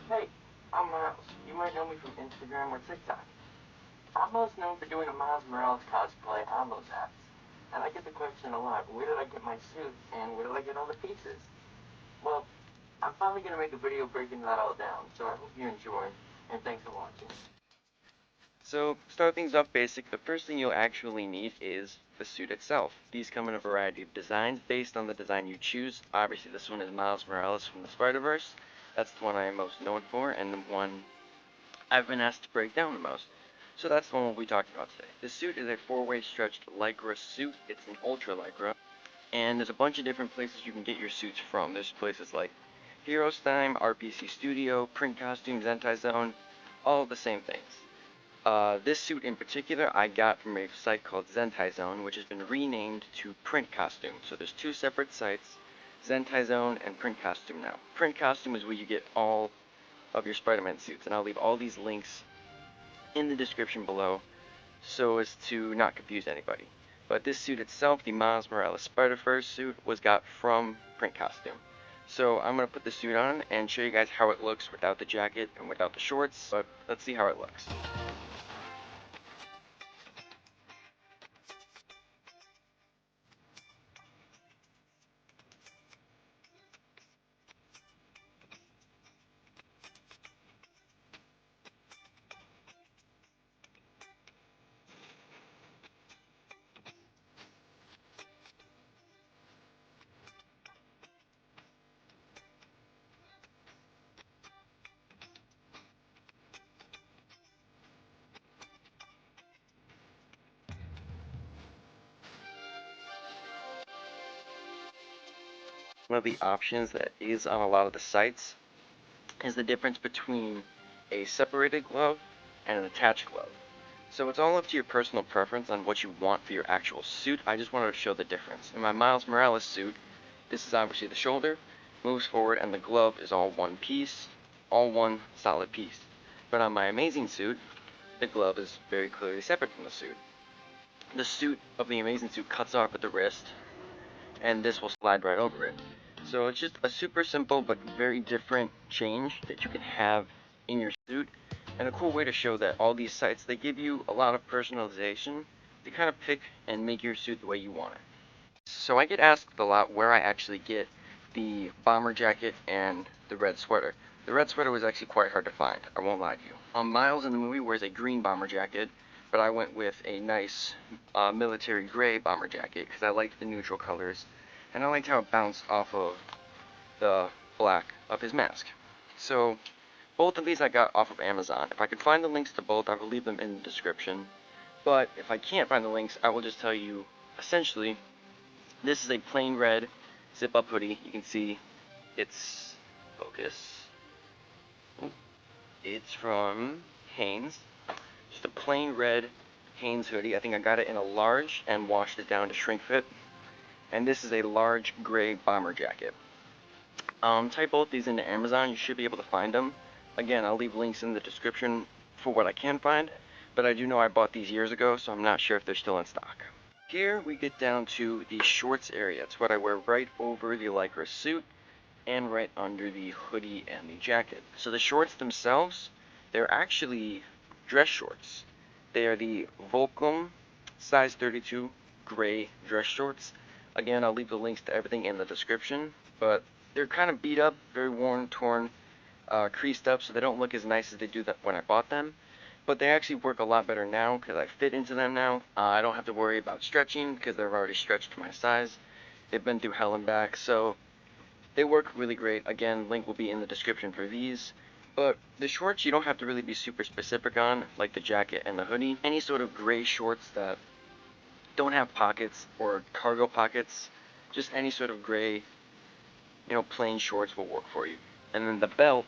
Hey, I'm Miles. You might know me from Instagram or TikTok. I'm most known for doing a Miles Morales cosplay on those apps. And I get the question a lot, where did I get my suit and where did I get all the pieces? Well, I'm finally going to make a video breaking that all down, so I hope you enjoy, and thanks for watching. So, start things off basic, the first thing you'll actually need is the suit itself. These come in a variety of designs based on the design you choose. Obviously, this one is Miles Morales from the Spider-Verse. That's the one I am most known for, and the one I've been asked to break down the most. So that's the one we'll be talking about today. This suit is a four-way stretched Lycra suit. It's an ultra Lycra. And there's a bunch of different places you can get your suits from. There's places like Hero Stein, RPC Studio, Print Costume, Zentai Zone, all the same things. This suit in particular I got from a site called Zentai Zone, which has been renamed to Print Costume. So there's two separate sites, Zentai Zone and Print Costume now. Print Costume is where you get all of your Spider-Man suits, and I'll leave all these links in the description below so as to not confuse anybody. But this suit itself, the Miles Morales Spider-Verse suit, was got from Print Costume. So I'm going to put the suit on and show you guys how it looks without the jacket and without the shorts, but let's see how it looks. One of the options that is on a lot of the sites is the difference between a separated glove and an attached glove. So it's all up to your personal preference on what you want for your actual suit. I just wanted to show the difference. In my Miles Morales suit, this is obviously the shoulder, moves forward, and the glove is all one piece, all one solid piece. But on my Amazing suit, the glove is very clearly separate from the suit. The suit of the Amazing suit cuts off at the wrist, and this will slide right over it. So it's just a super simple but very different change that you can have in your suit, and a cool way to show that all these sites, they give you a lot of personalization to kind of pick and make your suit the way you want it. So I get asked a lot where I actually get the bomber jacket and the red sweater. The red sweater was actually quite hard to find, I won't lie to you. Miles in the movie wears a green bomber jacket, but I went with a nice military gray bomber jacket because I liked the neutral colors, and I liked how it bounced off of the black of his mask. So both of these I got off of Amazon. If I could find the links to both, I will leave them in the description. But if I can't find the links, I will just tell you, essentially, this is a plain red zip-up hoodie. You can see it's, focus, it's from Hanes. Just a plain red Hanes hoodie. I think I got it in a large and washed it down to shrink fit. And this is a large gray bomber jacket. Type both these into Amazon, you should be able to find them. Again, I'll leave links in the description for what I can find, but I do know I bought these years ago, so I'm not sure if they're still in stock. Here we get down to the shorts area. It's what I wear right over the Lycra suit and right under the hoodie and the jacket. So the shorts themselves, they're actually dress shorts. They are the Volcom size 32 gray dress shorts. Again, I'll leave the links to everything in the description, but they're kind of beat up, very worn, torn, creased up, so they don't look as nice as they do that when I bought them. But they actually work a lot better now because I fit into them now. I don't have to worry about stretching because they're already stretched to my size. They've been through hell and back, so they work really great. Again, link will be in the description for these. But the shorts you don't have to really be super specific on, like the jacket and the hoodie. Any sort of gray shorts that don't have pockets or cargo pockets, just any sort of gray, plain shorts will work for you. And then the belt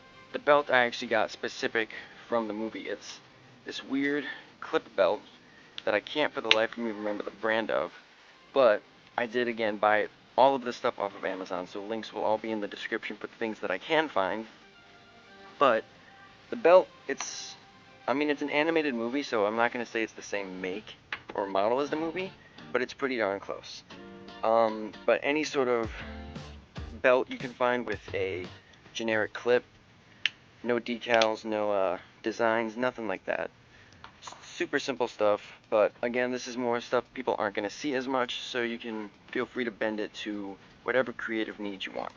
I actually got specific from the movie. It's this weird clip belt that I can't for the life of me remember the brand of, but I did again buy all of this stuff off of Amazon, so links will all be in the description for the things that I can find. But the belt, it's an animated movie, so I'm not going to say it's the same make or model as the movie, but it's pretty darn close. But any sort of belt you can find with a generic clip, No decals, no designs, nothing like that. Super simple stuff, but again, this is more stuff people aren't going to see as much, so you can feel free to bend it to whatever creative needs you want.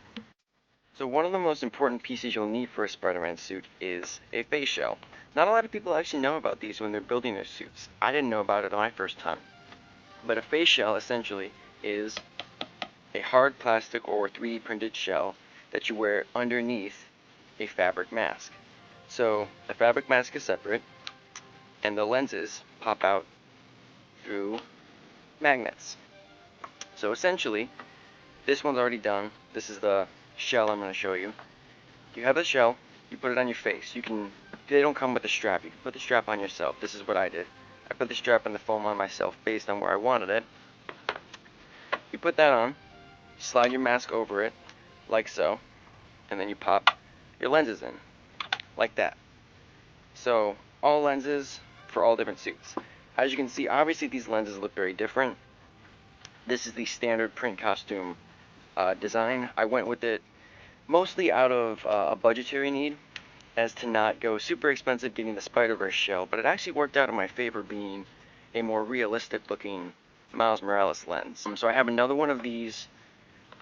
So one of the most important pieces you'll need for a Spider-Man suit is a face shell. Not a lot of people actually know about these when they're building their suits. I didn't know about it on my first time. But a face shell essentially is a hard plastic or 3D printed shell that you wear underneath a fabric mask. So the fabric mask is separate, and the lenses pop out through magnets. So essentially, this one's already done. This is the shell I'm going to show you. You have the shell, you put it on your face. They don't come with a strap. You can put the strap on yourself. This is what I did. I put the strap and the foam on myself based on where I wanted it. You put that on, slide your mask over it, like so, and then you pop your lenses in, like that. So, all lenses for all different suits. As you can see, obviously these lenses look very different. This is the standard print costume design. I went with it mostly out of a budgetary need, as to not go super expensive getting the Spider-Verse shell, but it actually worked out in my favor being a more realistic looking Miles Morales lens. So I have another one of these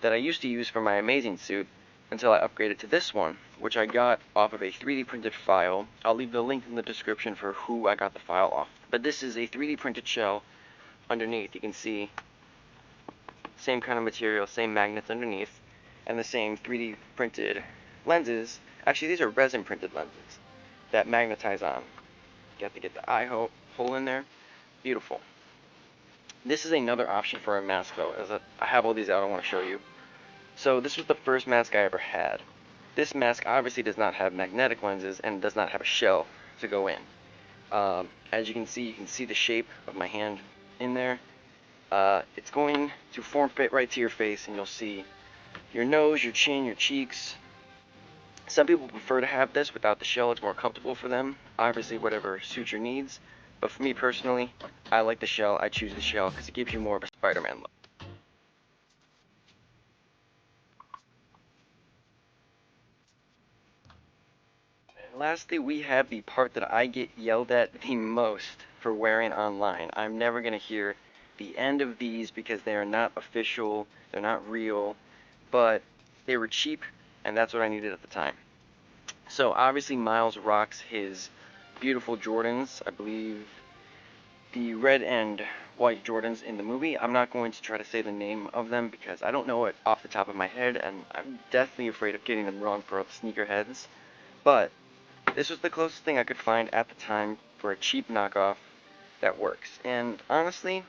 that I used to use for my Amazing suit until I upgraded to this one, which I got off of a 3D printed file. I'll leave the link in the description for who I got the file off. But this is a 3D printed shell underneath. You can see same kind of material, same magnets underneath, and the same 3D printed lenses. Actually, these are resin printed lenses that magnetize on. You have to get the eye hole in there. Beautiful. This is another option for a mask though, as I have all these out I want to show you. So this was the first mask I ever had. This mask obviously does not have magnetic lenses and does not have a shell to go in. As you can see the shape of my hand in there. It's going to form fit right to your face, and you'll see your nose, your chin, your cheeks. Some people prefer to have this without the shell. It's more comfortable for them. Obviously, whatever suits your needs. But for me personally, I like the shell. I choose the shell because it gives you more of a Spider-Man look. And lastly, we have the part that I get yelled at the most for wearing online. I'm never going to hear the end of these because they are not official, they're not real, but they were cheap, and that's what I needed at the time. So obviously Miles rocks his beautiful Jordans. I believe the red and white Jordans in the movie. I'm not going to try to say the name of them because I don't know it off the top of my head, and I'm deathly afraid of getting them wrong for all the sneakerheads. But this was the closest thing I could find at the time for a cheap knockoff that works. And honestly,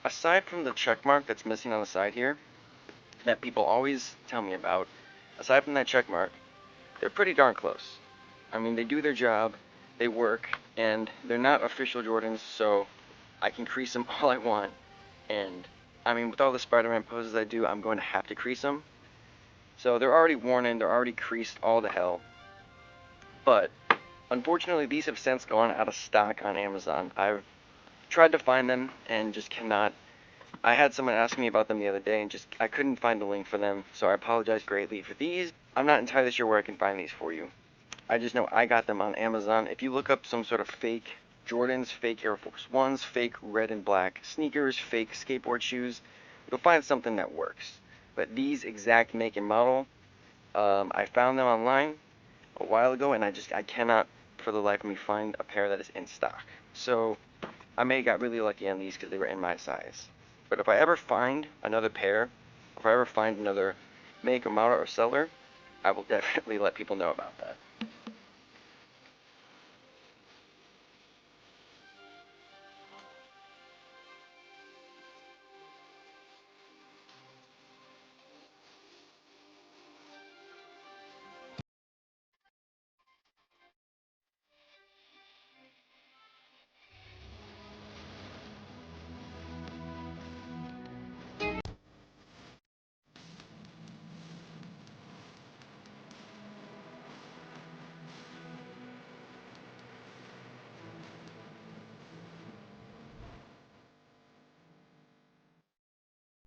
aside from the check mark that's missing on the side here, that people always tell me about, aside from that check mark, they're pretty darn close. I mean, they do their job, they work, and they're not official Jordans, so I can crease them all I want. And I mean, with all the Spider-Man poses I do, I'm going to have to crease them. So they're already worn in, they're already creased all to hell. But unfortunately, these have since gone out of stock on Amazon. I've tried to find them and just cannot. I had someone ask me about them the other day and I couldn't find the link for them, so I apologize greatly for these. I'm not entirely sure where I can find these for you. I just know I got them on Amazon. If you look up some sort of fake Jordans, fake Air Force Ones, fake red and black sneakers, fake skateboard shoes, you'll find something that works. But these exact make and model, I found them online a while ago, and I cannot for the life of me find a pair that is in stock. So I may have got really lucky on these because they were in my size. But if I ever find another pair, if I ever find another make or model or seller, I will definitely let people know about that.